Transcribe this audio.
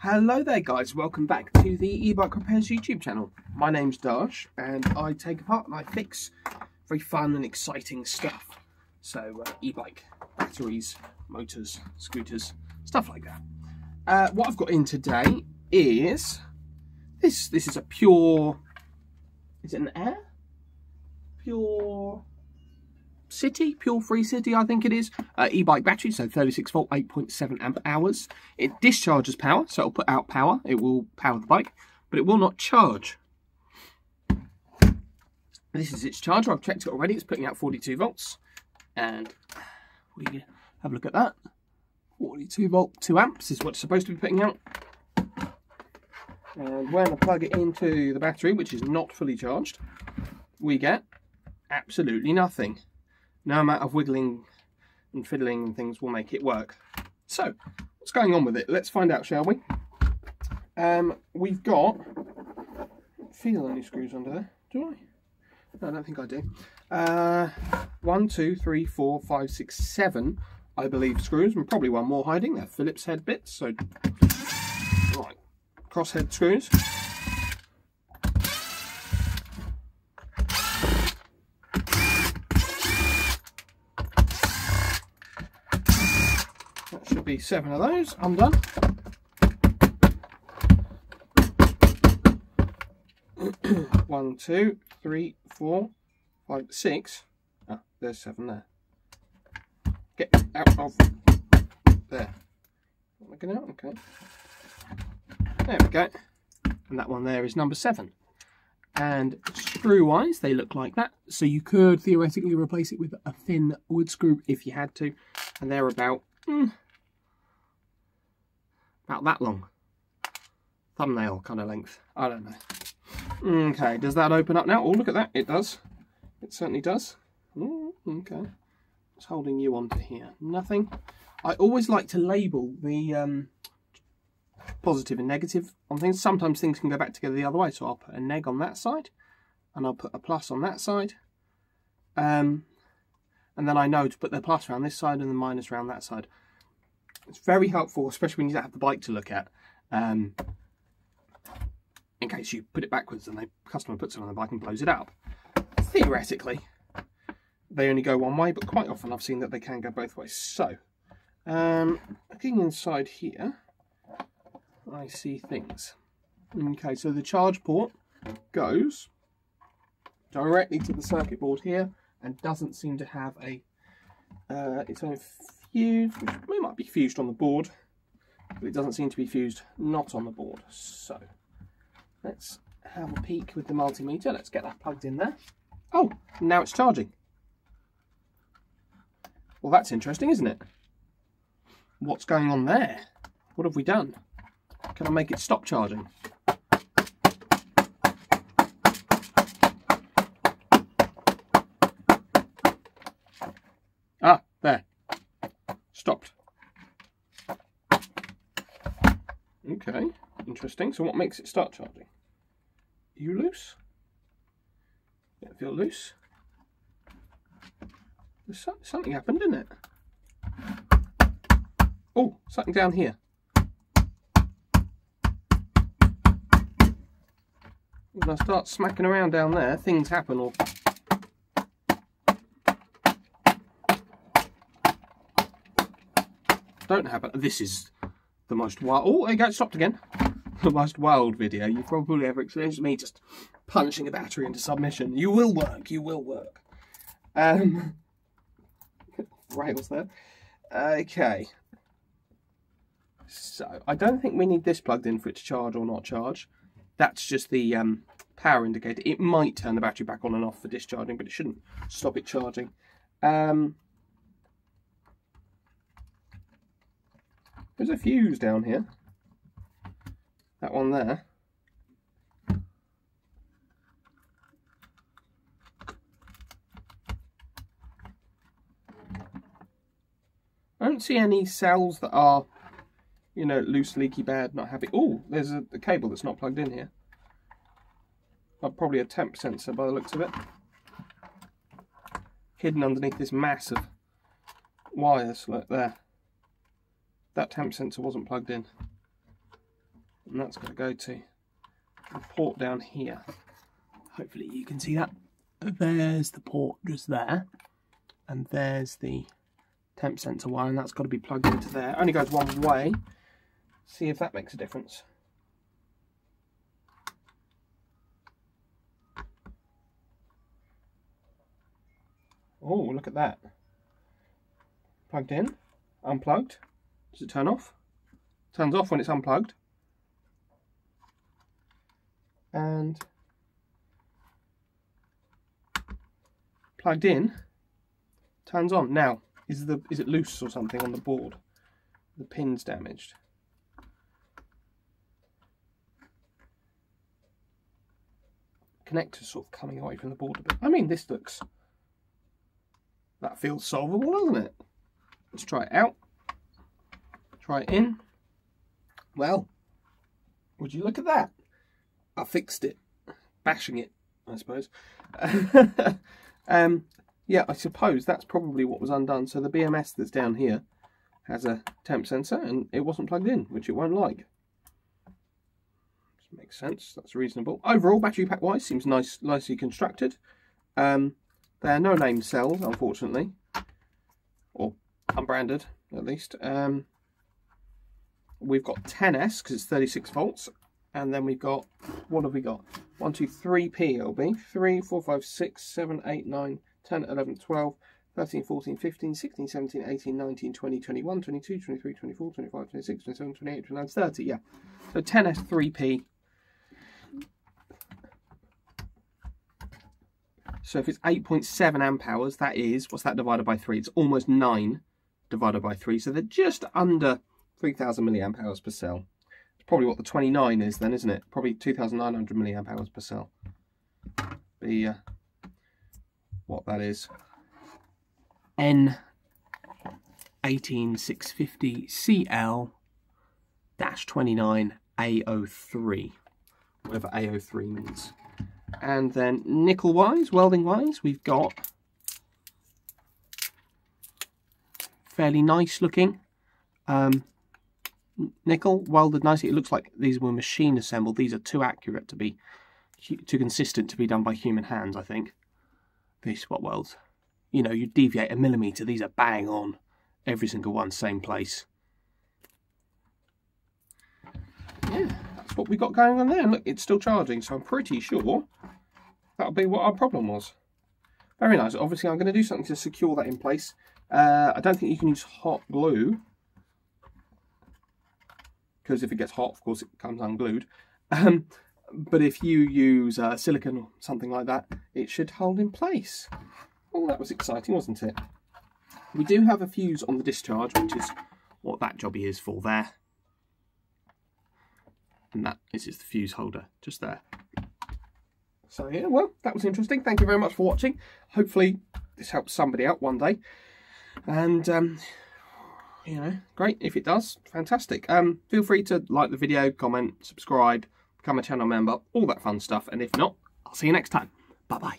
Hello there guys, welcome back to the E-Bike Repairs YouTube channel. My name's Darsh and I take apart and I fix very fun and exciting stuff. So e-bike, batteries, motors, scooters, stuff like that. What I've got in today is this is a pure, is it an Air? Pure City, Pure Free City I think it is. E-bike battery, so 36 volt, 8.7 amp hours. It discharges power, so it'll put out power. It will power the bike, but it will not charge. This is its charger. I've checked it already. It's putting out 42 volts. And we have a look at that. 42 volt, 2 amps is what it's supposed to be putting out. And when I plug it into the battery, which is not fully charged, we get absolutely nothing. No amount of wiggling and fiddling and things will make it work. So, what's going on with it? Let's find out, shall we? We've got, I don't feel any screws under there, do I? No, I don't think I do. 1, 2, 3, 4, 5, 6, 7, I believe, screws, and probably one more hiding. They're Phillips head bits, so, right, crosshead screws. That should be 7 of those. I'm done. One, 2, 3, 4, 5, 6. Ah, there's 7 there. Get out of there. Looking out, okay. There we go. And that one there is number 7. And screw-wise, they look like that. So you could theoretically replace it with a thin wood screw if you had to. And they're about that long. Thumbnail kind of length. I don't know. Okay, does that open up now? Oh, look at that. It does. It certainly does. Okay. What's holding you onto here? Nothing. I always like to label the positive and negative on things. Sometimes things can go back together the other way, so I'll put a neg on that side and I'll put a plus on that side. And then I know to put the plus around this side and the minus around that side. It's very helpful, especially when you don't have the bike to look at. In case you put it backwards and the customer puts it on the bike and blows it up. Theoretically, they only go one way, but quite often I've seen that they can go both ways. So, looking inside here, I see things. Okay, so the charge port goes directly to the circuit board here and doesn't seem to have a its own fuse, which might be fused on the board, but it doesn't seem to be fused not on the board. So let's have a peek with the multimeter. Let's get that plugged in there. Oh, now it's charging. Well, that's interesting, isn't it? What's going on there? What have we done? Can I make it stop charging? Ah, there. Stopped. Okay, interesting. So what makes it start charging? Are you loose? Yeah, feel loose. There's something happened, didn't it? Oh, something down here. When I start smacking around down there, things happen or... don't happen. This is the most wild... oh, there you go, it stopped again. The most wild video you've probably ever experienced. Me just punching a battery into submission. You will work, you will work. Rails there. Okay. So, I don't think we need this plugged in for it to charge or not charge. That's just the power indicator. It might turn the battery back on and off for discharging, but it shouldn't stop it charging. There's a fuse down here. That one there. I don't see any cells that are, you know, loose, leaky, bad, not happy. Oh, there's a cable that's not plugged in here. Probably a temp sensor by the looks of it. Hidden underneath this mass of wires, look there. That temp sensor wasn't plugged in. And that's going to go to the port down here. Hopefully you can see that. There's the port just there. And there's the temp sensor wire, and that's got to be plugged into there. Only goes one way. See if that makes a difference. Oh, look at that. Plugged in, unplugged. Does it turn off? Turns off when it's unplugged. And plugged in, turns on. Now, is it loose or something on the board? The pin's damaged. Connector's sort of coming away from the board a bit. I mean, this looks... That feels solvable, doesn't it? Let's try it out. Try it in. Well, would you look at that? I fixed it. Bashing it, I suppose. Yeah, I suppose that's probably what was undone. So the BMS that's down here has a temp sensor and it wasn't plugged in, which it won't like. Makes sense, that's reasonable. Overall, battery pack wise, seems nicely constructed. There are no named cells, unfortunately. Or unbranded, at least. We've got 10S, because it's 36 volts. And then we've got, what have we got? 1, 2, 3P it'll be. 3, 4, 5, 6, 7, 8, 9, 10, 11, 12, 13, 14, 15, 16, 17, 18, 19, 20, 21, 22, 23, 24, 25, 26, 27, 28, 29, 30, yeah. So 10S, 3P. So if it's 8.7 amp hours, that is, what's that divided by 3? It's almost 9 divided by 3. So they're just under 3,000 milliamp hours per cell. It's probably what the 29 is then, isn't it? Probably 2,900 milliamp hours per cell. Be what that is. N18650CL-29A03. Whatever A03 means. And then nickel wise, welding wise, we've got fairly nice looking nickel welded nicely. It looks like these were machine assembled. These are too accurate to be, too consistent to be done by human hands, I think. These spot welds. You know, you deviate a millimetre, these are bang on. Every single one, same place. Yeah, that's what we got going on there. And look, it's still charging, so I'm pretty sure that'll be what our problem was. Very nice. Obviously, I'm going to do something to secure that in place. I don't think you can use hot glue, because if it gets hot, of course, it comes unglued. But if you use silicone or something like that, it should hold in place. Oh, that was exciting, wasn't it? We do have a fuse on the discharge, which is what that jobby is for there. And that is the fuse holder, just there. So yeah, well, that was interesting. Thank you very much for watching. Hopefully this helps somebody out one day. And, you know, great. If it does, fantastic. Feel free to like the video, comment, subscribe, become a channel member, all that fun stuff. And if not, I'll see you next time. Bye-bye.